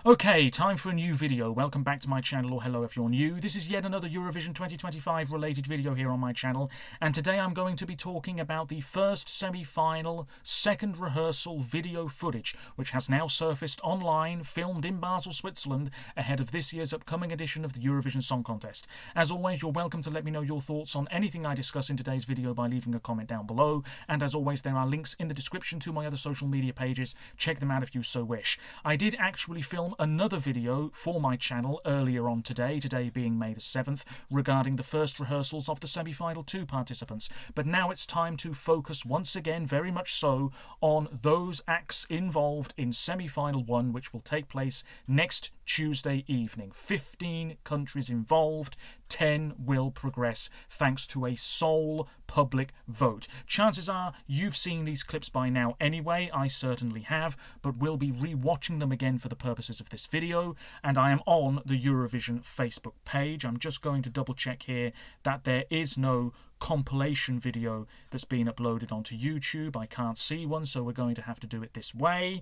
Okay, time for a new video. Welcome back to my channel, or hello if you're new. This is yet another Eurovision 2025 related video here on my channel, and today I'm going to be talking about the first semi-final, second rehearsal video footage, which has now surfaced online, filmed in Basel, Switzerland, ahead of this year's upcoming edition of the Eurovision Song Contest. As always, you're welcome to let me know your thoughts on anything I discuss in today's video by leaving a comment down below, and as always, there are links in the description to my other social media pages. Check them out if you so wish. I did actually film another video for my channel earlier on today being May the 7th, regarding the first rehearsals of the semi-final 2 participants. But now it's time to focus once again, very much so, on those acts involved in semi-final 1, which will take place next Tuesday evening. 15 countries involved, 10 will progress thanks to a sole public vote. Chances are you've seen these clips by now anyway, I certainly have, but we'll be re-watching them again for the purposes of this video, and I am on the Eurovision Facebook page. I'm just going to double check here that there is no compilation video that's been uploaded onto YouTube. I can't see one, so we're going to have to do it this way.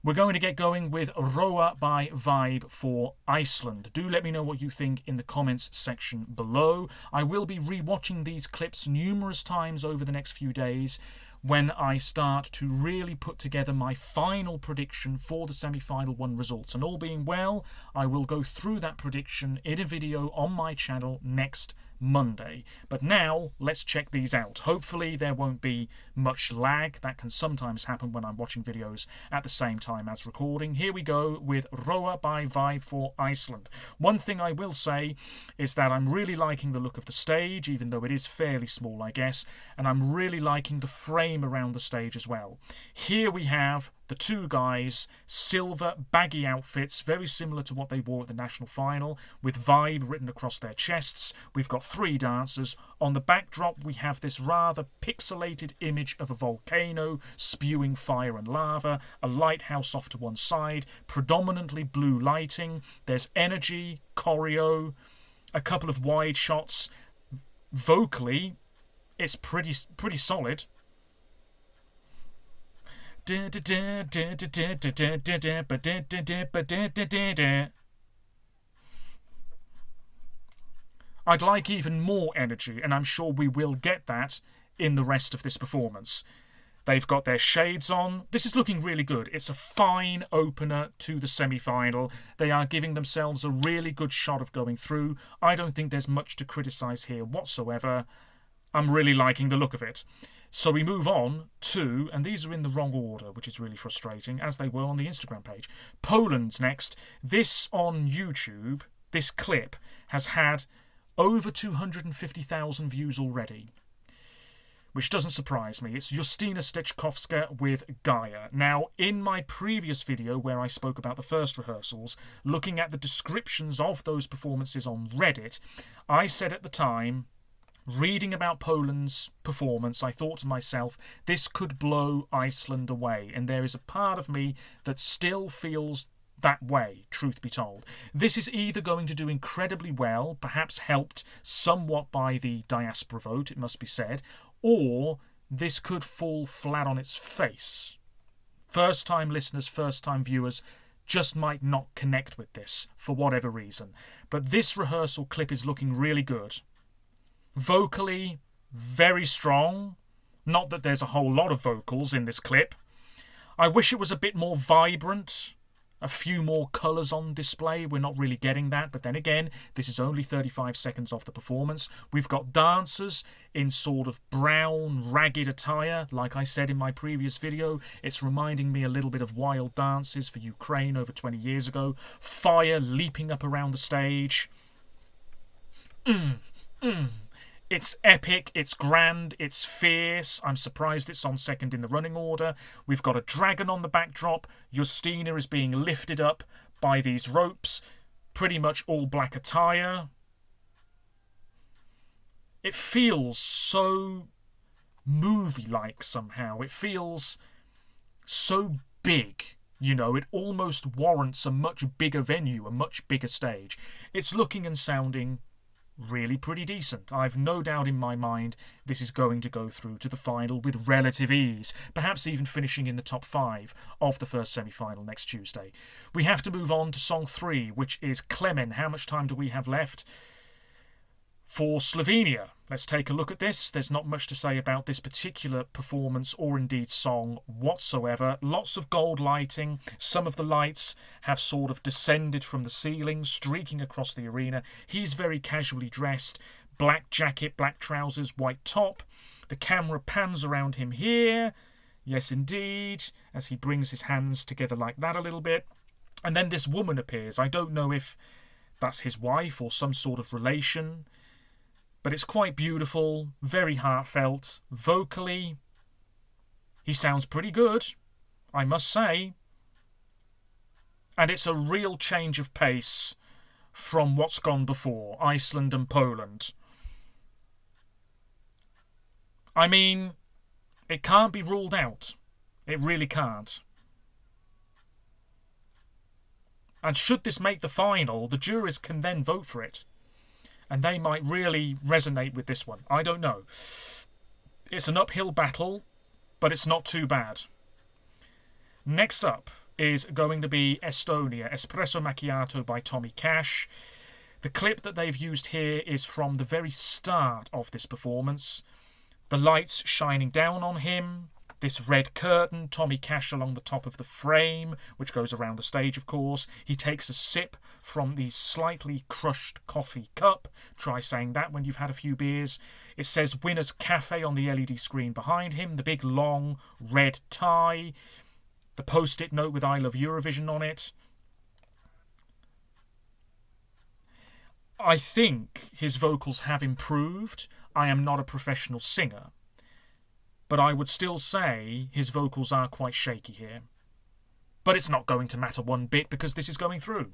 We're going to get going with Roa by Vibe for Iceland. Do let me know what you think in the comments section below. I will be re-watching these clips numerous times over the next few days when I start to really put together my final prediction for the semi-final 1 results. And all being well, I will go through that prediction in a video on my channel next Monday. But now let's check these out. Hopefully there won't be much lag. That can sometimes happen when I'm watching videos at the same time as recording. Here we go with Roa by Vibe for Iceland. One thing I will say is that I'm really liking the look of the stage, even though it is fairly small, I guess, and I'm really liking the frame around the stage as well. Here we have the 2 guys, silver baggy outfits, very similar to what they wore at the national final, with Vibe written across their chests. We've got 3 dancers. On the backdrop we have this rather pixelated image of a volcano spewing fire and lava, a lighthouse off to one side, predominantly blue lighting. There's energy, choreo, a couple of wide shots. Vocally, it's pretty solid. I'd like even more energy, and I'm sure we will get that in the rest of this performance. They've got their shades on. This is looking really good. It's a fine opener to the semi-final. They are giving themselves a really good shot of going through. I don't think there's much to criticise here whatsoever. I'm really liking the look of it. So we move on to, and these are in the wrong order, which is really frustrating, as they were on the Instagram page. Poland's next. This on YouTube, this clip, has had over 250,000 views already, which doesn't surprise me. It's Yustina Stechkowska with Gaia. Now, in my previous video where I spoke about the first rehearsals, looking at the descriptions of those performances on Reddit, I said at the time, reading about Poland's performance, I thought to myself, this could blow Iceland away. And there is a part of me that still feels that way, truth be told. This is either going to do incredibly well, perhaps helped somewhat by the diaspora vote, it must be said, or this could fall flat on its face. First-time listeners, first-time viewers just might not connect with this for whatever reason. But this rehearsal clip is looking really good. Vocally, very strong. Not that there's a whole lot of vocals in this clip. I wish it was a bit more vibrant, a few more colours on display. We're not really getting that, but then again, this is only 35 seconds of the performance. We've got dancers in sort of brown, ragged attire. Like I said in my previous video, it's reminding me a little bit of wild dances for Ukraine over 20 years ago. Fire leaping up around the stage. It's epic, it's grand, it's fierce. I'm surprised it's on second in the running order. We've got a dragon on the backdrop. Yustina is being lifted up by these ropes. Pretty much all black attire. It feels so movie-like somehow. It feels so big. You know, it almost warrants a much bigger venue, a much bigger stage. It's looking and sounding really pretty decent. I've no doubt in my mind this is going to go through to the final with relative ease, perhaps even finishing in the top 5 of the first semi-final next Tuesday. We have to move on to song 3, which is Clemen. How much time do we have left? For Slovenia, let's take a look at this. There's not much to say about this particular performance or indeed song whatsoever. Lots of gold lighting. Some of the lights have sort of descended from the ceiling, streaking across the arena. He's very casually dressed. Black jacket, black trousers, white top. The camera pans around him here. Yes, indeed, as he brings his hands together like that a little bit. And then this woman appears. I don't know if that's his wife or some sort of relation. But it's quite beautiful, very heartfelt. Vocally, he sounds pretty good, I must say. And it's a real change of pace from what's gone before, Iceland and Poland. I mean, it can't be ruled out. It really can't. And should this make the final, the juries can then vote for it. And they might really resonate with this one. I don't know. It's an uphill battle, but it's not too bad. Next up is going to be Estonia, Espresso Macchiato by Tommy Cash. The clip that they've used here is from the very start of this performance. The lights shining down on him, this red curtain, Tommy Cash along the top of the frame, which goes around the stage, of course. He takes a sip from the slightly crushed coffee cup. Try saying that when you've had a few beers. It says Winner's Cafe on the LED screen behind him, the big long red tie, the post-it note with I Love Eurovision on it. I think his vocals have improved. I am not a professional singer, but I would still say his vocals are quite shaky here. But it's not going to matter one bit because this is going through.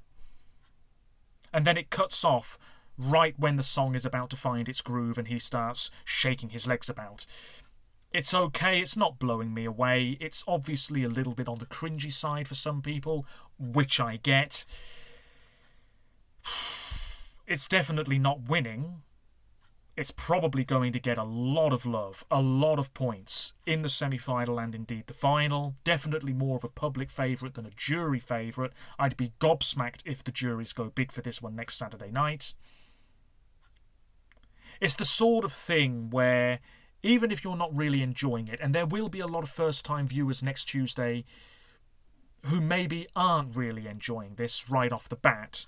And then it cuts off right when the song is about to find its groove and he starts shaking his legs about. It's okay, it's not blowing me away. It's obviously a little bit on the cringy side for some people, which I get. It's definitely not winning. It's probably going to get a lot of love, a lot of points in the semi-final and indeed the final. Definitely more of a public favourite than a jury favourite. I'd be gobsmacked if the juries go big for this one next Saturday night. It's the sort of thing where, even if you're not really enjoying it, and there will be a lot of first-time viewers next Tuesday who maybe aren't really enjoying this right off the bat,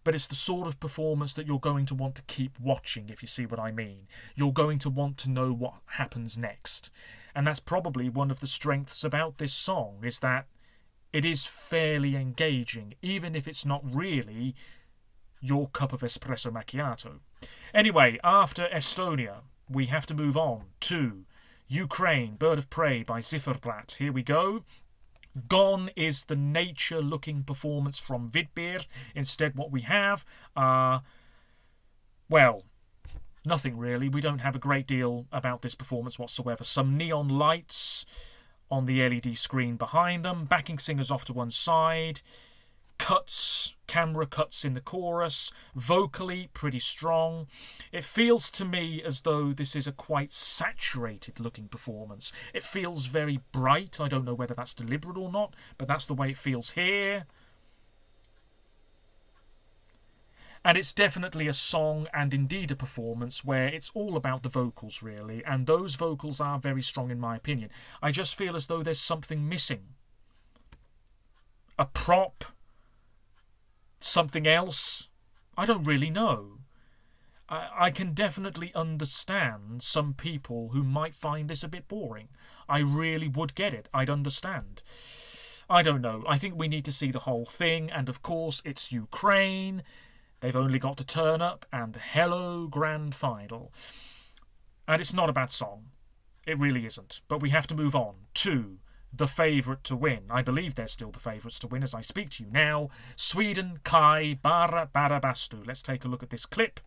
but it's the sort of performance that you're going to want to keep watching, if you see what I mean. You're going to want to know what happens next. And that's probably one of the strengths about this song, is that it is fairly engaging, even if it's not really your cup of espresso macchiato. Anyway, after Estonia, we have to move on to Ukraine, Bird of Prey by Zifurlat. Here we go. Gone is the nature-looking performance from Vidbir. Instead, what we have are, well, nothing really. We don't have a great deal about this performance whatsoever. Some neon lights on the LED screen behind them, backing singers off to one side, cuts, camera cuts in the chorus, vocally pretty strong. It feels to me as though this is a quite saturated looking performance. It feels very bright. I don't know whether that's deliberate or not, but that's the way it feels here. And it's definitely a song and indeed a performance where it's all about the vocals really, and those vocals are very strong in my opinion. I just feel as though there's something missing. A prop, something else, I don't really know. I can definitely understand some people who might find this a bit boring. I really would get it. I'd understand. I don't know. I think we need to see the whole thing, and of course it's Ukraine. They've only got to turn up, and hello, grand final. And it's not a bad song. It really isn't. But we have to move on to the favourite to win. I believe they're still the favourites to win as I speak to you now. Sweden, Kai, Bara, Barabastu. Let's take a look at this clip.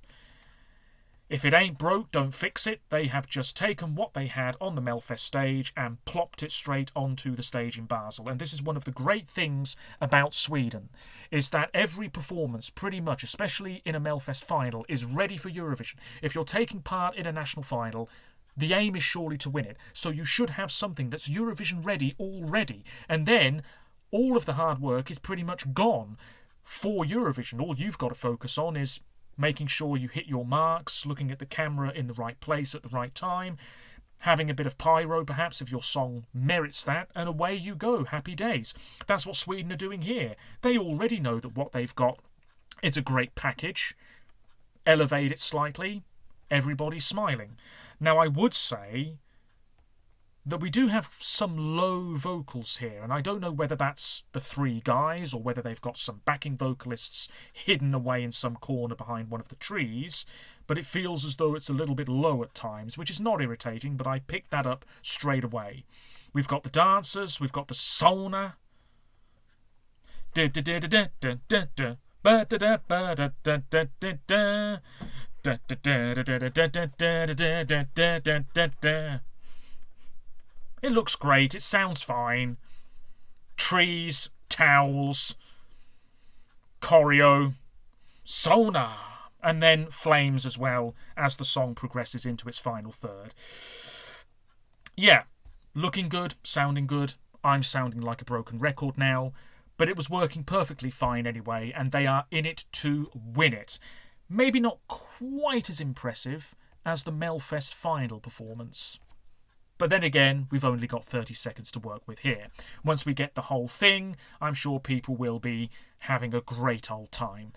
If it ain't broke, don't fix it. They have just taken what they had on the Melfest stage and plopped it straight onto the stage in Basel. And this is one of the great things about Sweden, is that every performance, pretty much, especially in a Melfest final, is ready for Eurovision. If you're taking part in a national final, the aim is surely to win it. So you should have something that's Eurovision ready already. And then all of the hard work is pretty much gone for Eurovision. All you've got to focus on is making sure you hit your marks, looking at the camera in the right place at the right time, having a bit of pyro perhaps if your song merits that, and away you go. Happy days. That's what Sweden are doing here. They already know that what they've got is a great package. Elevate it slightly, everybody's smiling. Now, I would say that we do have some low vocals here, and I don't know whether that's the three guys or whether they've got some backing vocalists hidden away in some corner behind one of the trees, but it feels as though it's a little bit low at times, which is not irritating, but I picked that up straight away. We've got the dancers, we've got the sauna. It looks great, it sounds fine. Trees, towels, choreo, sauna, and then flames as well as the song progresses into its final third. Yeah, looking good, sounding good. I'm sounding like a broken record now, but it was working perfectly fine anyway, and they are in it to win it. Maybe not quite as impressive as the Melfest final performance. But then again, we've only got 30 seconds to work with here. Once we get the whole thing, I'm sure people will be having a great old time.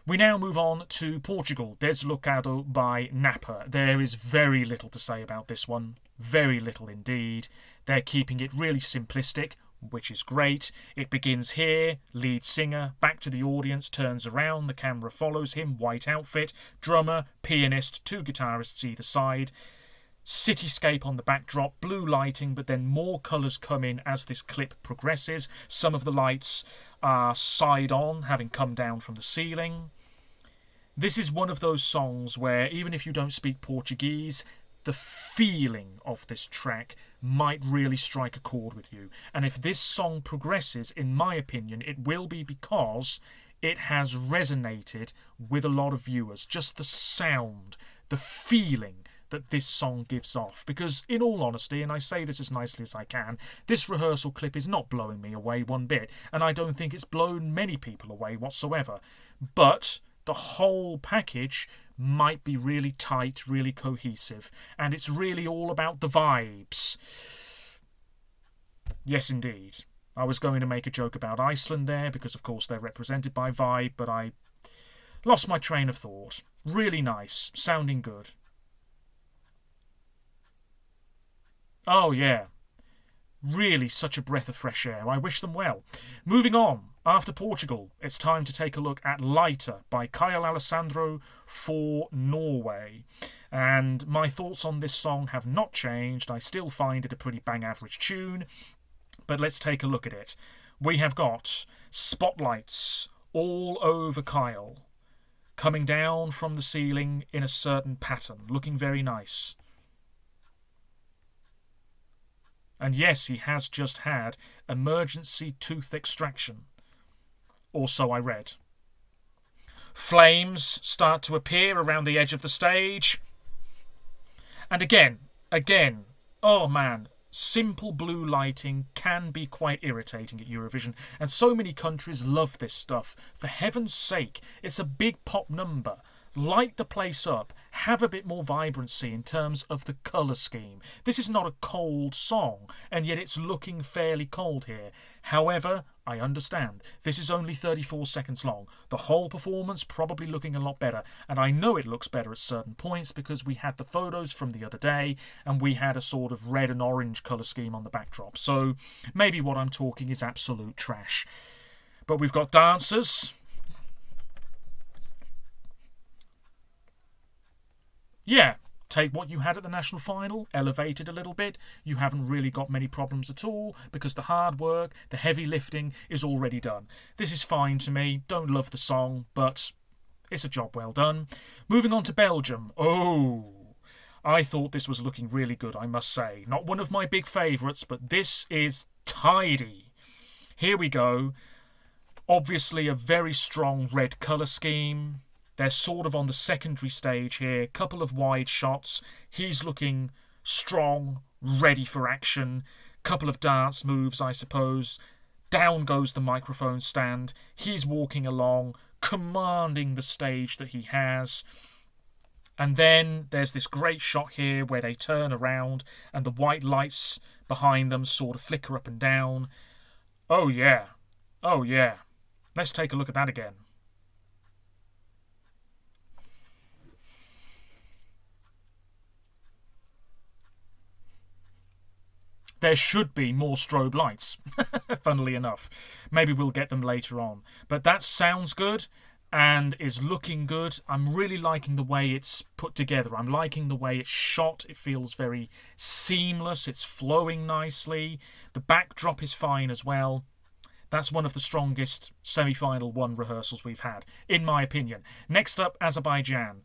We now move on to Portugal, Deslocado by Nappa. There is very little to say about this one. Very little indeed. They're keeping it really simplistic, which is great. It begins here, lead singer, back to the audience, turns around, the camera follows him, white outfit, drummer, pianist, two guitarists either side. Cityscape on the backdrop, blue lighting, but then more colours come in as this clip progresses. Some of the lights are side on, having come down from the ceiling. This is one of those songs where, even if you don't speak Portuguese, the feeling of this track might really strike a chord with you. And if this song progresses, in my opinion, it will be because it has resonated with a lot of viewers. Just the sound, the feeling that this song gives off. Because in all honesty, and I say this as nicely as I can, this rehearsal clip is not blowing me away one bit, and I don't think it's blown many people away whatsoever. But the whole package might be really tight, really cohesive, and it's really all about the vibes. Yes, indeed. I was going to make a joke about Iceland there, because of course they're represented by Vibe, but I lost my train of thought. Really nice, sounding good. Oh yeah, really such a breath of fresh air. I wish them well. Moving on, after Portugal, it's time to take a look at Lighter by Kyle Alesandro for Norway. And my thoughts on this song have not changed. I still find it a pretty bang average tune, but let's take a look at it. We have got spotlights all over Kyle, coming down from the ceiling in a certain pattern, looking very nice. And yes, he has just had emergency tooth extraction. Or so I read. Flames start to appear around the edge of the stage. And again, oh man, simple blue lighting can be quite irritating at Eurovision. And so many countries love this stuff. For heaven's sake, it's a big pop number. Light the place up, have a bit more vibrancy in terms of the colour scheme. This is not a cold song, and yet it's looking fairly cold here. However, I understand, this is only 34 seconds long. The whole performance probably looking a lot better, and I know it looks better at certain points because we had the photos from the other day, and we had a sort of red and orange colour scheme on the backdrop, so maybe what I'm talking is absolute trash. But we've got dancers. Yeah, take what you had at the national final, elevate it a little bit. You haven't really got many problems at all because the hard work, the heavy lifting is already done. This is fine to me. Don't love the song, but It's a job well done. Moving on to Belgium. Oh, I thought this was looking really good, I must say. Not one of my big favourites, but this is tidy. Here we go. Obviously a very strong red colour scheme. They're sort of on the secondary stage here. Couple of wide shots. He's looking strong, ready for action. Couple of dance moves, I suppose. Down goes the microphone stand. He's walking along, commanding the stage that he has. And then there's this great shot here where they turn around and the white lights behind them sort of flicker up and down. Oh yeah. Oh yeah. Let's take a look at that again. There should be more strobe lights, funnily enough. Maybe we'll get them later on. But that sounds good and is looking good. I'm really liking the way it's put together. I'm liking the way it's shot. It feels very seamless. It's flowing nicely. The backdrop is fine as well. That's one of the strongest semi-final one rehearsals we've had, in my opinion. Next up, Azerbaijan.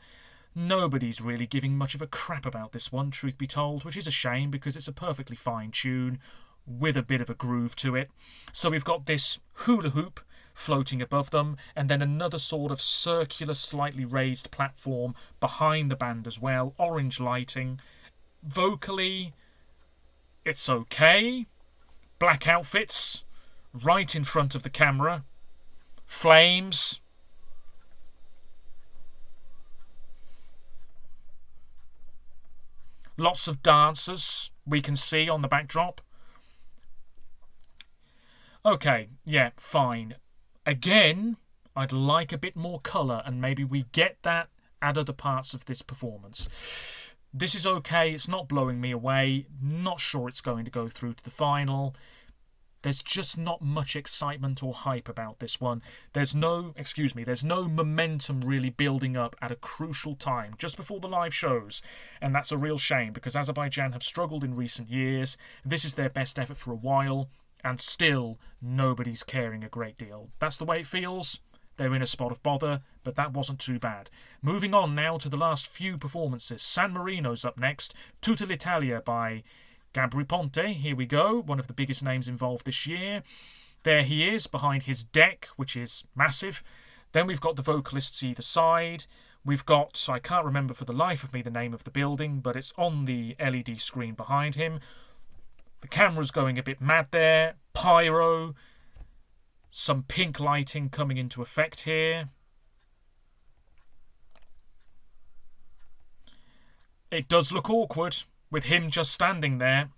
Nobody's really giving much of a crap about this one, truth be told, which is a shame because it's a perfectly fine tune with a bit of a groove to it. So we've got this hula hoop floating above them, and then another sort of circular, slightly raised platform behind the band as well. Orange lighting. Vocally, it's okay. Black outfits, right in front of the camera. Flames. Lots of dancers we can see on the backdrop. Okay, yeah, fine. Again, I'd like a bit more colour, and maybe we get that at other parts of this performance. This is okay, it's not blowing me away. Not sure it's going to go through to the final. There's just not much excitement or hype about this one. There's no momentum really building up at a crucial time, just before the live shows. And that's a real shame, because Azerbaijan have struggled in recent years. This is their best effort for a while, and still nobody's caring a great deal. That's the way it feels. They're in a spot of bother, but that wasn't too bad. Moving on now to the last few performances. San Marino's up next. Tutta l'Italia by Gabri Ponte, here we go, one of the biggest names involved this year. There he is, behind his deck, which is massive. Then we've got the vocalists either side. We've got, I can't remember for the life of me the name of the building, but it's on the LED screen behind him. The camera's going a bit mad there. Pyro. Some pink lighting coming into effect here. It does look awkward with him just standing there.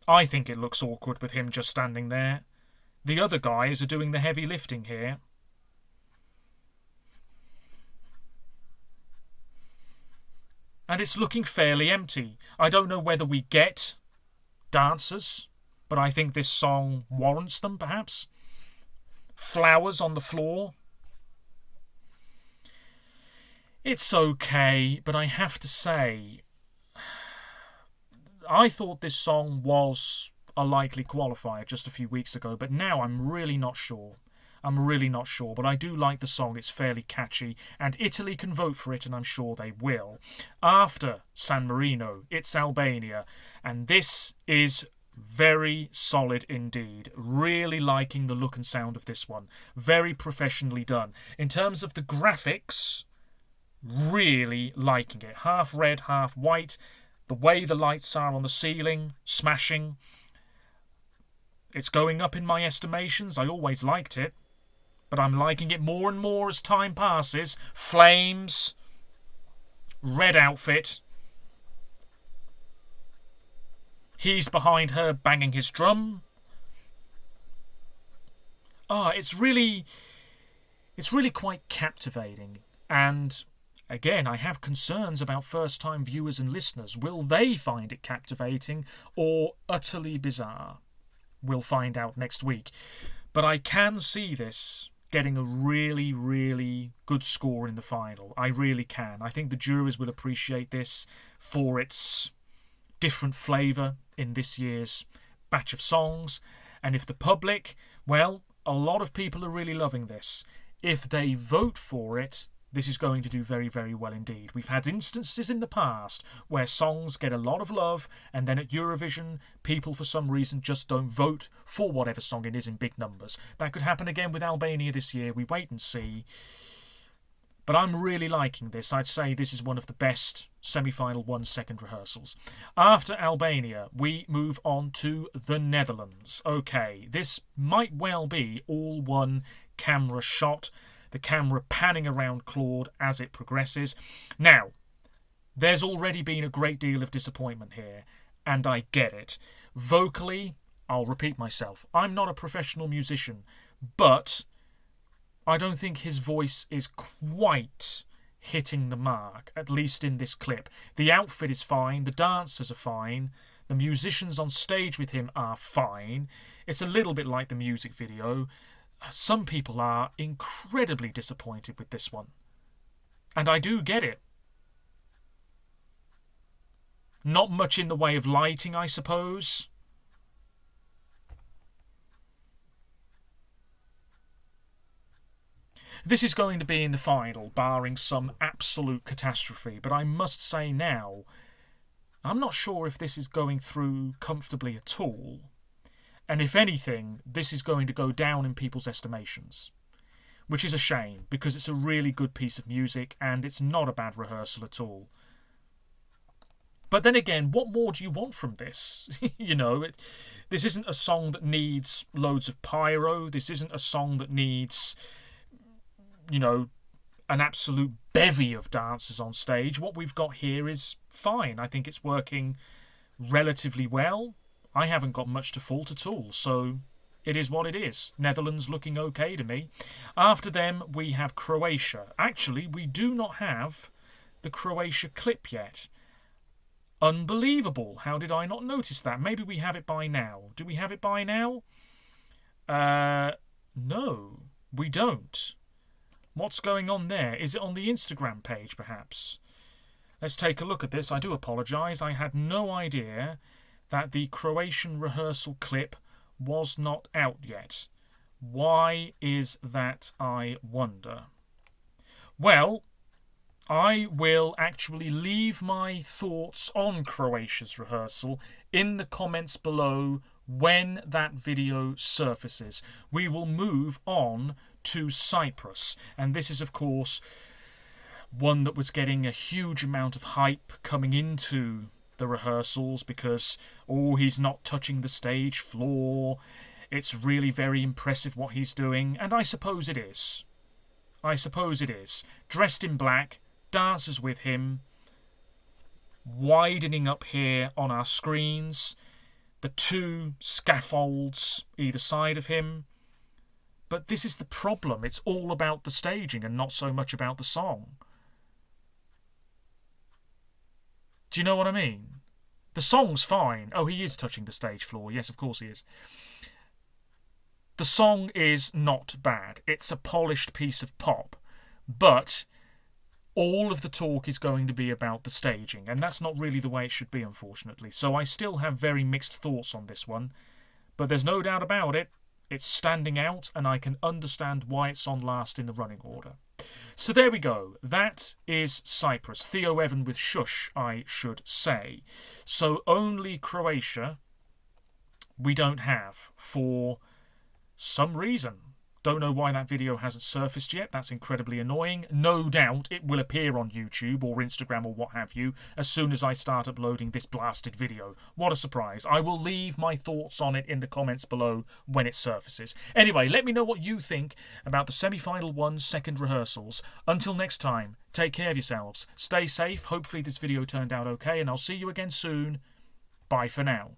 I think it looks awkward with him just standing there. The other guys are doing the heavy lifting here. And it's looking fairly empty. I don't know whether we get dancers, but I think this song warrants them, perhaps. Flowers on the floor. It's okay, but I have to say, I thought this song was a likely qualifier just a few weeks ago, but now I'm really not sure. But I do like the song. It's fairly catchy, and Italy can vote for it, and I'm sure they will. After San Marino, it's Albania, and this is very solid indeed. Really liking the look and sound of this one. Very professionally done. In terms of the graphics, really liking it. Half red, half white. The way the lights are on the ceiling, smashing. It's going up in my estimations. I always liked it, but I'm liking it more and more as time passes. Flames. Red outfit. He's behind her banging his drum. It's really quite captivating. And again, I have concerns about first-time viewers and listeners. Will they find it captivating or utterly bizarre? We'll find out next week. But I can see this getting a really, really good score in the final. I really can. I think the juries will appreciate this for its different flavour in this year's batch of songs. And if the public, well, a lot of people are really loving this. if they vote for it, this is going to do very, very well indeed. We've had instances in the past where songs get a lot of love, and then at Eurovision, people for some reason just don't vote for whatever song it is in big numbers. That could happen again with Albania this year. We wait and see. But I'm really liking this. I'd say this is one of the best semi-final 1-second rehearsals. After Albania, we move on to the Netherlands. Okay, this might well be all one camera shot, the camera panning around Claude as it progresses. Now, there's already been a great deal of disappointment here, and I get it. Vocally, I'll repeat myself, I'm not a professional musician, but I don't think his voice is quite hitting the mark, at least in this clip. The outfit is fine, the dancers are fine, the musicians on stage with him are fine. It's a little bit like the music video. Some people are incredibly disappointed with this one. And I do get it. Not much in the way of lighting, I suppose. This is going to be in the final, barring some absolute catastrophe. But I must say now, I'm not sure if this is going through comfortably at all. And if anything, this is going to go down in people's estimations. Which is a shame, because it's a really good piece of music, and it's not a bad rehearsal at all. But then again, what more do you want from this? You know, this isn't a song that needs loads of pyro. This isn't a song that needs, you know, an absolute bevy of dancers on stage. What we've got here is fine. I think it's working relatively well. I haven't got much to fault at all, so it is what it is. Netherlands looking okay to me. After them, we have Croatia. Actually, we do not have the Croatia clip yet. Unbelievable. How did I not notice that? Maybe we have it by now. Do we have it by now? No, we don't. What's going on there? Is it on the Instagram page, perhaps? Let's take a look at this. I do apologise. I had no idea that the Croatian rehearsal clip was not out yet. Why is that, I wonder? Well, I will actually leave my thoughts on Croatia's rehearsal in the comments below when that video surfaces. We will move on to Cyprus, and this is of course one that was getting a huge amount of hype coming into the rehearsals because, oh, he's not touching the stage floor, it's really very impressive what he's doing, and I suppose it is. I suppose it is. Dressed in black, dancers with him, widening up here on our screens, the two scaffolds either side of him. But this is the problem. It's all about the staging and not so much about the song. Do you know what I mean? The song's fine. Oh, he is touching the stage floor. Yes, of course he is. The song is not bad. It's a polished piece of pop. But all of the talk is going to be about the staging. And that's not really the way it should be, unfortunately. So I still have very mixed thoughts on this one. But there's no doubt about it. It's standing out, and I can understand why it's on last in the running order. So there we go. That is Cyprus. Theo Evan with Shush, I should say. So only Croatia we don't have for some reason. Don't know why that video hasn't surfaced yet. That's incredibly annoying. No doubt it will appear on YouTube or Instagram or what have you as soon as I start uploading this blasted video. What a surprise. I will leave my thoughts on it in the comments below when it surfaces. Anyway, let me know what you think about the semi-final 1-second rehearsals. Until next time, take care of yourselves. Stay safe. Hopefully this video turned out okay, and I'll see you again soon. Bye for now.